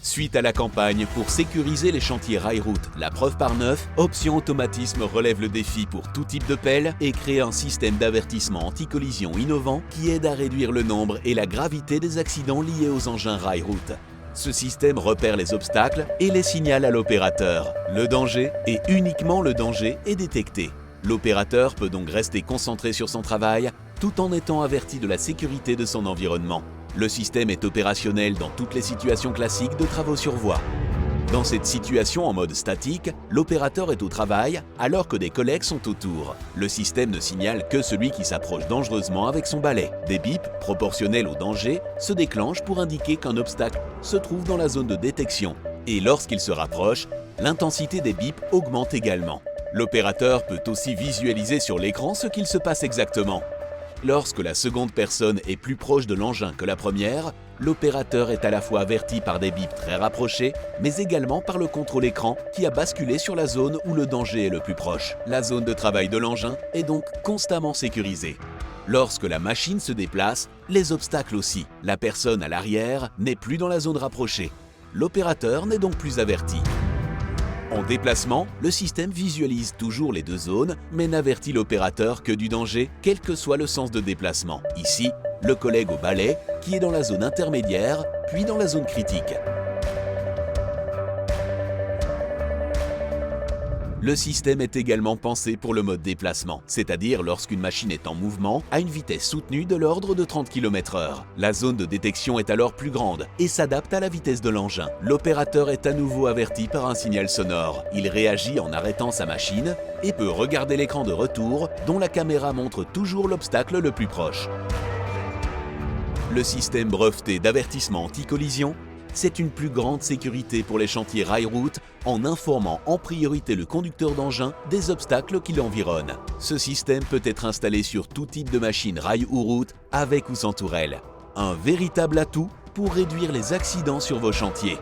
Suite à la campagne pour sécuriser les chantiers rail-route, la preuve par 9, Option Automatisme relève le défi pour tout type de pelle et crée un système d'avertissement anti-collision innovant qui aide à réduire le nombre et la gravité des accidents liés aux engins rail-route. Ce système repère les obstacles et les signale à l'opérateur. Le danger, et uniquement le danger, est détecté. L'opérateur peut donc rester concentré sur son travail tout en étant averti de la sécurité de son environnement. Le système est opérationnel dans toutes les situations classiques de travaux sur voie. Dans cette situation en mode statique, l'opérateur est au travail alors que des collègues sont autour. Le système ne signale que celui qui s'approche dangereusement avec son balai. Des bips, proportionnels au danger, se déclenchent pour indiquer qu'un obstacle se trouve dans la zone de détection. Et lorsqu'il se rapproche, l'intensité des bips augmente également. L'opérateur peut aussi visualiser sur l'écran ce qu'il se passe exactement. Lorsque la seconde personne est plus proche de l'engin que la première, l'opérateur est à la fois averti par des bips très rapprochés, mais également par le contrôle écran qui a basculé sur la zone où le danger est le plus proche. La zone de travail de l'engin est donc constamment sécurisée. Lorsque la machine se déplace, les obstacles aussi. La personne à l'arrière n'est plus dans la zone rapprochée. L'opérateur n'est donc plus averti. En déplacement, le système visualise toujours les deux zones, mais n'avertit l'opérateur que du danger, quel que soit le sens de déplacement. Ici, le collègue au balai, qui est dans la zone intermédiaire, puis dans la zone critique. Le système est également pensé pour le mode déplacement, c'est-à-dire lorsqu'une machine est en mouvement à une vitesse soutenue de l'ordre de 30 km/h. La zone de détection est alors plus grande et s'adapte à la vitesse de l'engin. L'opérateur est à nouveau averti par un signal sonore. Il réagit en arrêtant sa machine et peut regarder l'écran de retour dont la caméra montre toujours l'obstacle le plus proche. Le système breveté d'avertissement anti-collision, c'est une plus grande sécurité pour les chantiers rail-route en informant en priorité le conducteur d'engin des obstacles qui l'environnent. Ce système peut être installé sur tout type de machine rail ou route, avec ou sans tourelle. Un véritable atout pour réduire les accidents sur vos chantiers.